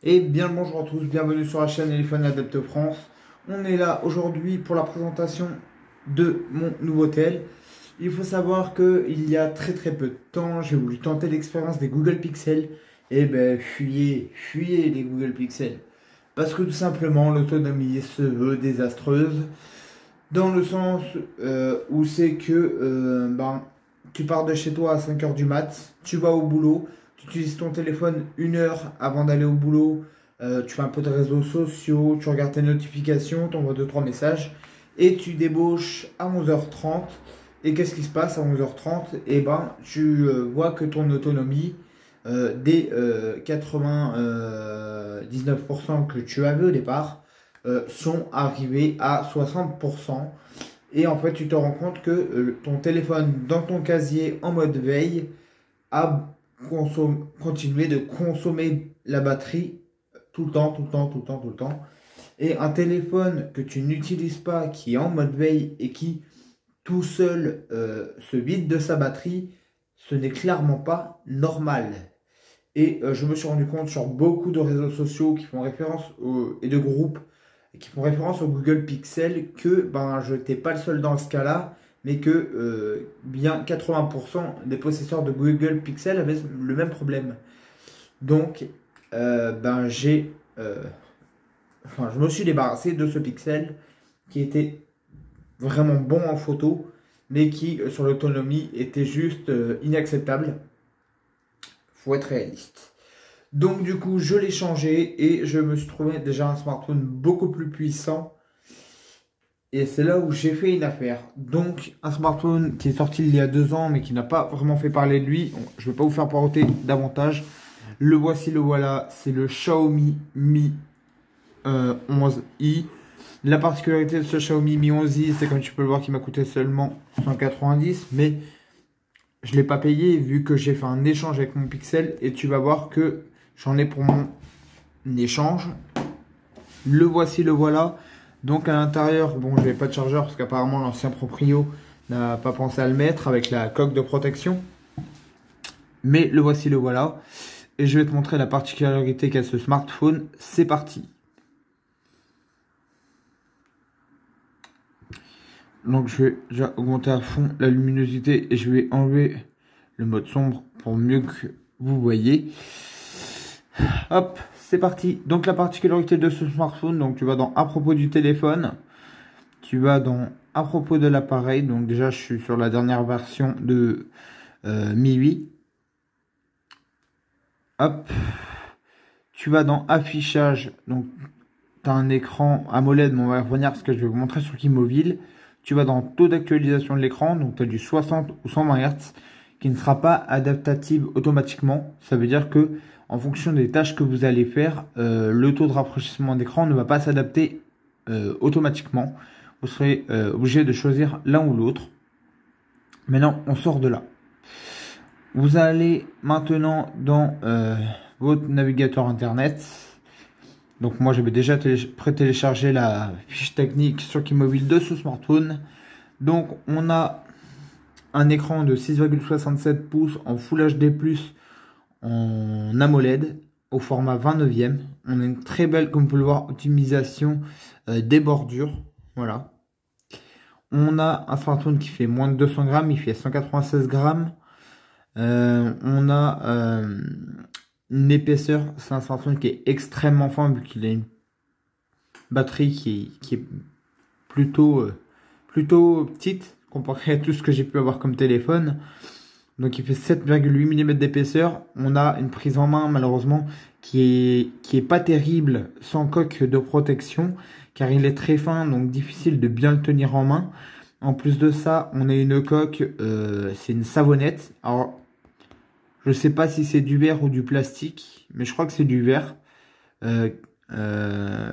Et bien le bonjour à tous, bienvenue sur la chaîne Téléphone Adepte France. On est là aujourd'hui pour la présentation de mon nouveau tel. Il faut savoir que il y a très peu de temps, j'ai voulu tenter l'expérience des Google Pixel. Et ben fuyez les Google Pixel. Parce que tout simplement l'autonomie se veut désastreuse. Dans le sens où c'est que tu pars de chez toi à 5 heures du mat, tu vas au boulot, tu utilises ton téléphone 1 heure avant d'aller au boulot, tu fais un peu de réseaux sociaux, tu regardes tes notifications, tu envoies 2-3 messages, et tu débauches à 11h30. Et qu'est-ce qui se passe à 11h30? Et tu vois que ton autonomie, des 99% que tu avais au départ, sont arrivés à 60%. Et en fait, tu te rends compte que ton téléphone dans ton casier en mode veille a continué de consommer la batterie tout le temps, tout le temps, tout le temps, tout le temps. Et un téléphone que tu n'utilises pas, qui est en mode veille et qui tout seul se vide de sa batterie, ce n'est clairement pas normal. Et je me suis rendu compte sur beaucoup de réseaux sociaux qui font référence et de groupes qui font référence au Google Pixel que je n'étais pas le seul dans ce cas-là, mais que bien 80% des possesseurs de Google Pixel avaient le même problème. Donc, je me suis débarrassé de ce Pixel qui était vraiment bon en photo, mais qui, sur l'autonomie, était juste inacceptable. Faut être réaliste. Donc du coup, je l'ai changé et je me suis trouvé déjà un smartphone beaucoup plus puissant. Et c'est là où j'ai fait une affaire. Donc un smartphone qui est sorti il y a 2 ans, mais qui n'a pas vraiment fait parler de lui. Je ne vais pas vous faire paroter davantage. Le voici, le voilà. C'est le Xiaomi Mi 11i. La particularité de ce Xiaomi Mi 11i, c'est comme tu peux le voir qu'il m'a coûté seulement 190. Mais je ne l'ai pas payé vu que j'ai fait un échange avec mon Pixel. Et tu vas voir que j'en ai pour mon échange. Le voici, le voilà. Donc à l'intérieur, bon, je n'avais pas de chargeur parce qu'apparemment l'ancien proprio n'a pas pensé à le mettre avec la coque de protection. Mais le voici, le voilà. Et je vais te montrer la particularité qu'a ce smartphone. C'est parti. Donc je vais déjà augmenter à fond la luminosité et je vais enlever le mode sombre pour mieux que vous voyez. Hop, c'est parti. Donc la particularité de ce smartphone, donc tu vas dans à propos du téléphone, tu vas dans à propos de l'appareil. Donc déjà je suis sur la dernière version de Mi 8. Hop, tu vas dans affichage. Donc tu as un écran AMOLED, mais on va revenir à ce que je vais vous montrer sur Mobile. Tu vas dans taux d'actualisation de l'écran, donc tu as du 60 ou 120 Hz qui ne sera pas adaptative automatiquement. Ça veut dire que en fonction des tâches que vous allez faire, le taux de rafraîchissement d'écran ne va pas s'adapter automatiquement. Vous serez obligé de choisir l'un ou l'autre. Maintenant, on sort de là. Vous allez maintenant dans votre navigateur internet. Donc moi j'avais déjà pré-téléchargé la fiche technique sur Mobile de ce smartphone. Donc on a un écran de 6,67 pouces en Full HD+, en AMOLED au format 29e. On a une très belle, comme vous pouvez le voir, optimisation des bordures. Voilà. On a un smartphone qui fait moins de 200 grammes, il fait 196 grammes. On a une épaisseur, c'est un smartphone qui est extrêmement fin vu qu'il a une batterie qui est plutôt petite comparé à tout ce que j'ai pu avoir comme téléphone. Donc il fait 7,8 mm d'épaisseur. On a une prise en main malheureusement qui est pas terrible sans coque de protection car il est très fin, donc difficile de bien le tenir en main. En plus de ça, on a une coque, c'est une savonnette. Alors je sais pas si c'est du verre ou du plastique, mais je crois que c'est du verre.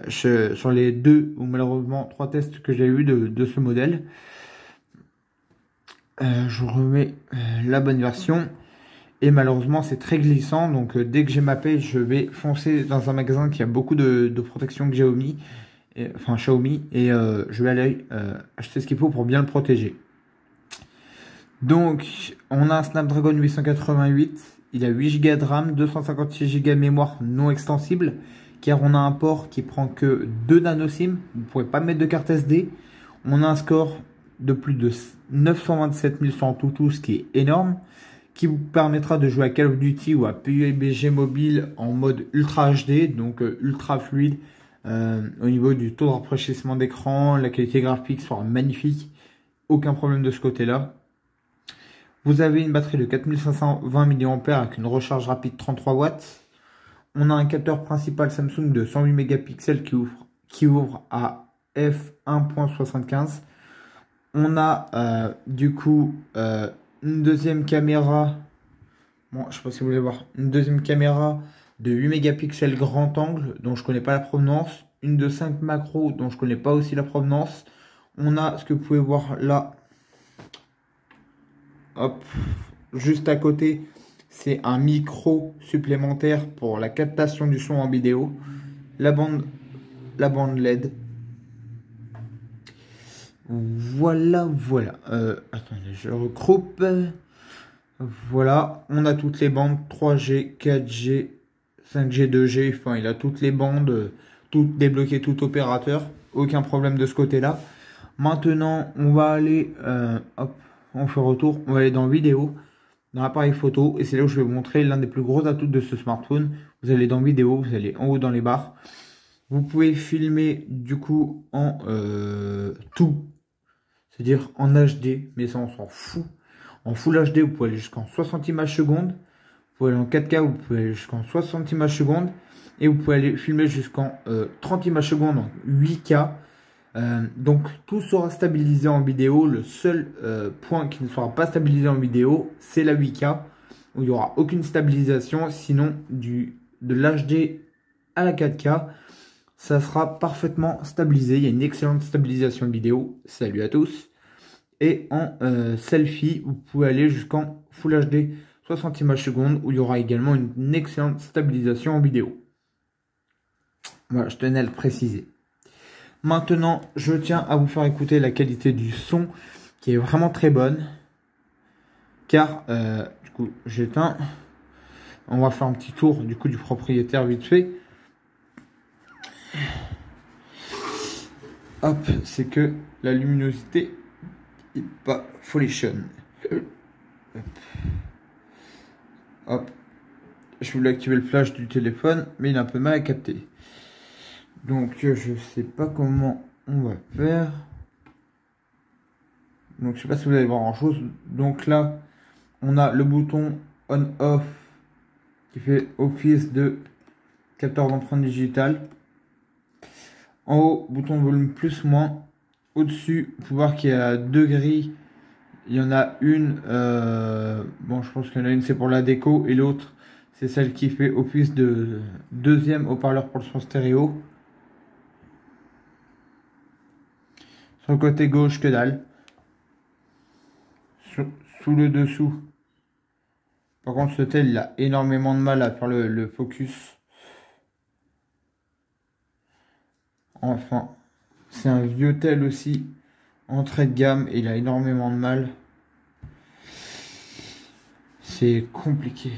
Sur les 2 ou malheureusement 3 tests que j'ai eu de ce modèle. Je remets la bonne version. Et malheureusement c'est très glissant. Donc dès que j'ai ma paye, je vais foncer dans un magasin qui a beaucoup de protection Xiaomi. Xiaomi. Et je vais aller acheter ce qu'il faut pour bien le protéger. Donc on a un Snapdragon 888. il a 8 Go de RAM, 256 Go de mémoire non extensible, car on a un port qui prend que 2 nano SIM, vous ne pourrez pas mettre de carte SD. On a un score de plus de 927 100 tout, ce qui est énorme, qui vous permettra de jouer à Call of Duty ou à PUBG Mobile en mode Ultra HD, donc ultra fluide. Au niveau du taux de rafraîchissement d'écran, la qualité graphique sera magnifique, aucun problème de ce côté-là. Vous avez une batterie de 4520 mAh avec une recharge rapide 33 watts. On a un capteur principal Samsung de 108 mégapixels qui ouvre à f1.75. On a du coup une deuxième caméra. Bon, je sais pas si vous voulez voir. Une deuxième caméra de 8 mégapixels grand angle dont je connais pas la provenance. Une de 5 macros dont je connais pas aussi la provenance. On a ce que vous pouvez voir là. Hop, juste à côté, c'est un micro supplémentaire pour la captation du son en vidéo. La bande LED. Voilà. Attendez, je regroupe. Voilà, on a toutes les bandes 3G, 4G, 5G, 2G. Enfin, il a toutes les bandes, toutes débloquées, tout opérateur. Aucun problème de ce côté-là. Maintenant, on va aller, hop, on fait retour. On va aller dans vidéo, dans l'appareil photo. Et c'est là où je vais vous montrer l'un des plus gros atouts de ce smartphone. Vous allez dans vidéo, vous allez en haut dans les barres. Vous pouvez filmer du coup en tout. C'est-à-dire en HD, mais ça on s'en fout. En Full HD, vous pouvez aller jusqu'en 60 images secondes. Vous pouvez aller en 4K, vous pouvez aller jusqu'en 60 images secondes. Et vous pouvez aller filmer jusqu'en 30 images secondes en 8K. Donc tout sera stabilisé en vidéo. Le seul point qui ne sera pas stabilisé en vidéo, c'est la 8K. Où il n'y aura aucune stabilisation. Sinon, de l'HD à la 4K, ça sera parfaitement stabilisé. Il y a une excellente stabilisation vidéo. Salut à tous. Et en selfie, vous pouvez aller jusqu'en Full HD 60 images secondes où il y aura également une excellente stabilisation en vidéo. Voilà, je tenais à le préciser. Maintenant, je tiens à vous faire écouter la qualité du son qui est vraiment très bonne. Car, du coup, j'éteins. On va faire un petit tour du coup du propriétaire vite fait. Hop, c'est que la luminosité est pas folichon. Hop, je voulais activer le flash du téléphone, mais il a un peu mal à capter. Donc je sais pas comment on va faire. Donc je sais pas si vous allez voir grand chose. Donc là, on a le bouton on-off qui fait office de capteur d'empreinte digitale. En haut, bouton volume plus moins. Au-dessus, vous pouvez voir qu'il y a deux grilles. Il y en a une, bon je pense qu'il y en a une c'est pour la déco et l'autre c'est celle qui fait office de deuxième haut-parleur pour le son stéréo. Sur le côté gauche, que dalle. Sous le dessous. Par contre ce tel il a énormément de mal à faire le focus. Enfin, c'est un vieux tel aussi. Entrée de gamme et il a énormément de mal. C'est compliqué.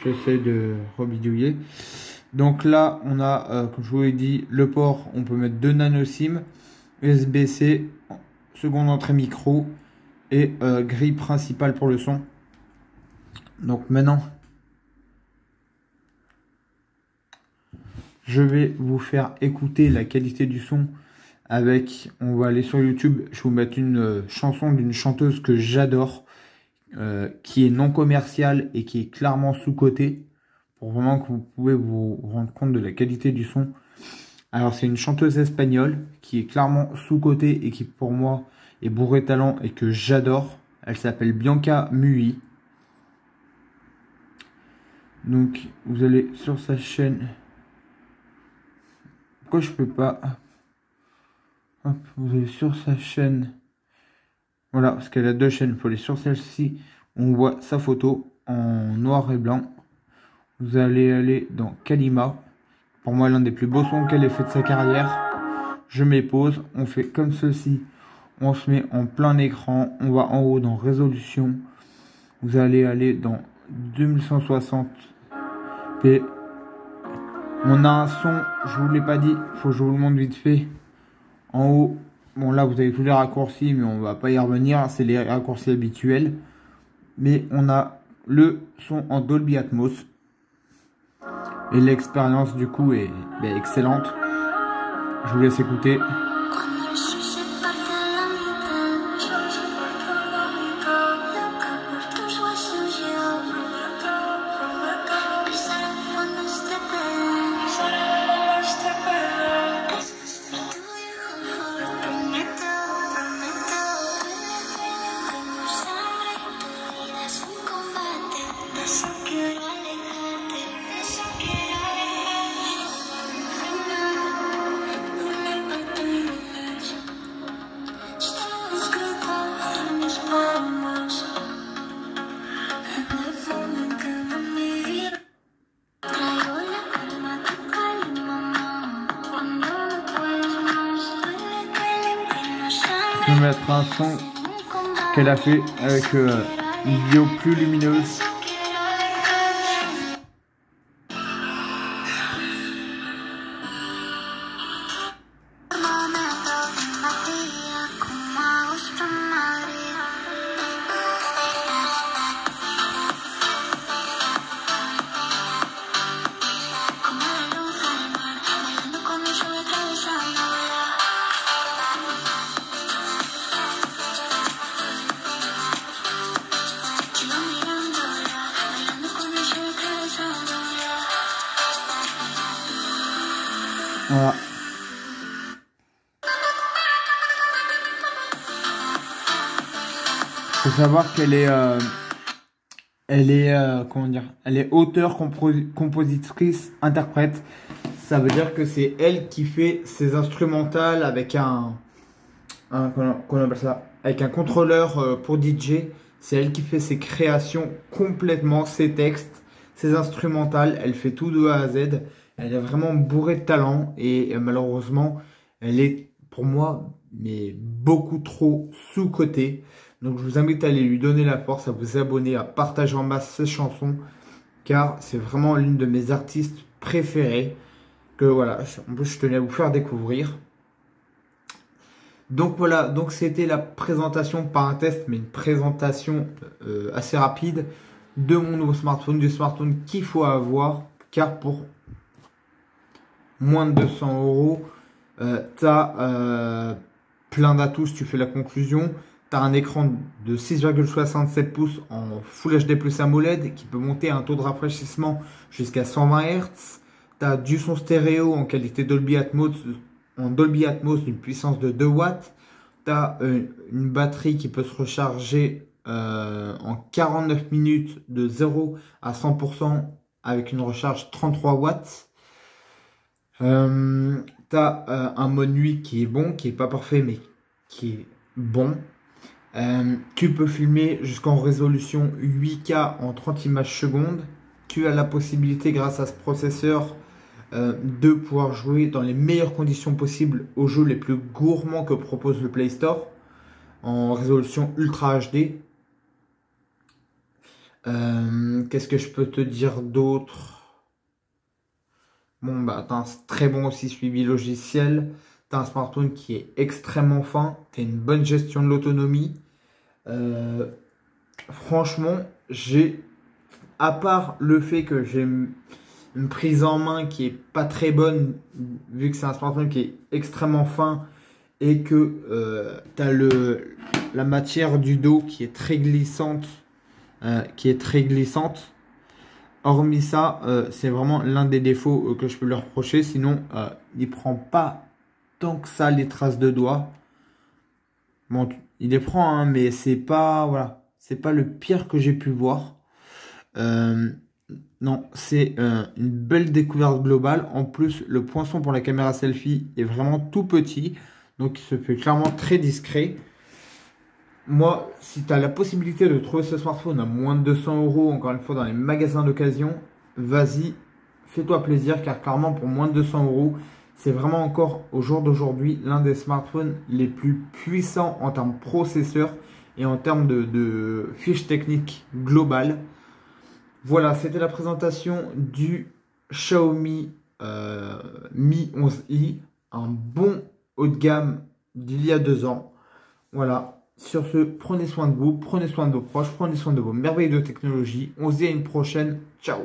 J'essaie de rebidouiller. Donc là, on a, comme je vous l'ai dit, le port. On peut mettre 2 nano SIM, USB-C, seconde entrée micro et grille principale pour le son. Donc maintenant, je vais vous faire écouter la qualité du son avec, on va aller sur YouTube, je vais vous mettre une chanson d'une chanteuse que j'adore, qui est non commerciale et qui est clairement sous-cotée, pour vraiment que vous pouvez vous rendre compte de la qualité du son. Alors c'est une chanteuse espagnole qui est clairement sous-cotée et qui pour moi est bourrée de talent et que j'adore. Elle s'appelle Bianca Mui. Donc vous allez sur sa chaîne. Pourquoi je peux pas? Hop, vous allez sur sa chaîne. Voilà, parce qu'elle a deux chaînes. Il faut aller sur celle-ci. On voit sa photo en noir et blanc. Vous allez aller dans Kalima. Pour moi, l'un des plus beaux sons qu'elle ait fait de sa carrière. Je mets pause. On fait comme ceci. On se met en plein écran. On va en haut dans résolution. Vous allez aller dans 2160p. On a un son, je vous l'ai pas dit, faut que je vous le montre vite fait. En haut, bon là vous avez tous les raccourcis, mais on va pas y revenir, c'est les raccourcis habituels. Mais on a le son en Dolby Atmos. Et l'expérience du coup est excellente. Je vous laisse écouter. Je vais mettre un son qu'elle a fait avec une vidéo plus lumineuse. Voilà. Faut savoir qu'elle est, comment dire, elle est auteure, compositrice, interprète. Ça veut dire que c'est elle qui fait ses instrumentales avec comment on appelle ça, avec un contrôleur pour DJ. C'est elle qui fait ses créations complètement, ses textes, ses instrumentales. Elle fait tout de A à Z. Elle est vraiment bourrée de talent et malheureusement, elle est pour moi mais beaucoup trop sous-cotée. Donc je vous invite à aller lui donner la force, à vous abonner, à partager en masse ses chansons, car c'est vraiment l'une de mes artistes préférées que voilà, en plus je tenais à vous faire découvrir. Donc voilà, donc c'était la présentation, pas un test, mais une présentation assez rapide de mon nouveau smartphone, du smartphone qu'il faut avoir, car pour moins de 200 €, tu as plein d'atouts si tu fais la conclusion. Tu as un écran de 6,67 pouces en Full HD plus AMOLED qui peut monter à un taux de rafraîchissement jusqu'à 120 Hz. Tu as du son stéréo en qualité Dolby Atmos, d'une puissance de 2 watts. Tu as une batterie qui peut se recharger en 49 minutes de 0 à 100% avec une recharge 33 watts. T'as un mode nuit qui est bon, qui est pas parfait mais qui est bon. Tu peux filmer jusqu'en résolution 8K en 30 images secondes. Tu as la possibilité grâce à ce processeur de pouvoir jouer dans les meilleures conditions possibles aux jeux les plus gourmands que propose le Play Store en résolution Ultra HD. Qu'est-ce que je peux te dire d'autre? Bon, bah, t'as un très bon aussi suivi logiciel. T'as un smartphone qui est extrêmement fin. T'as une bonne gestion de l'autonomie. Franchement, à part le fait que j'ai une prise en main qui est pas très bonne, vu que c'est un smartphone qui est extrêmement fin et que t'as la matière du dos qui est très glissante, Hormis ça, c'est vraiment l'un des défauts que je peux lui reprocher. Sinon, il prend pas tant que ça les traces de doigts. Bon, il les prend, hein, mais c'est pas, voilà, c'est pas le pire que j'ai pu voir. Non, c'est une belle découverte globale. En plus, le poinçon pour la caméra selfie est vraiment tout petit, donc il se fait clairement très discret. Moi, si tu as la possibilité de trouver ce smartphone à moins de 200 €, encore une fois, dans les magasins d'occasion, vas-y, fais-toi plaisir, car clairement, pour moins de 200 €, C'est vraiment encore au jour d'aujourd'hui l'un des smartphones les plus puissants en termes processeur et en termes de fiche technique globale. Voilà, c'était la présentation du Xiaomi Mi 11i, un bon haut de gamme d'il y a 2 ans. Voilà, sur ce, prenez soin de vous, prenez soin de vos proches, prenez soin de vos merveilles de technologie. On se dit à une prochaine. Ciao!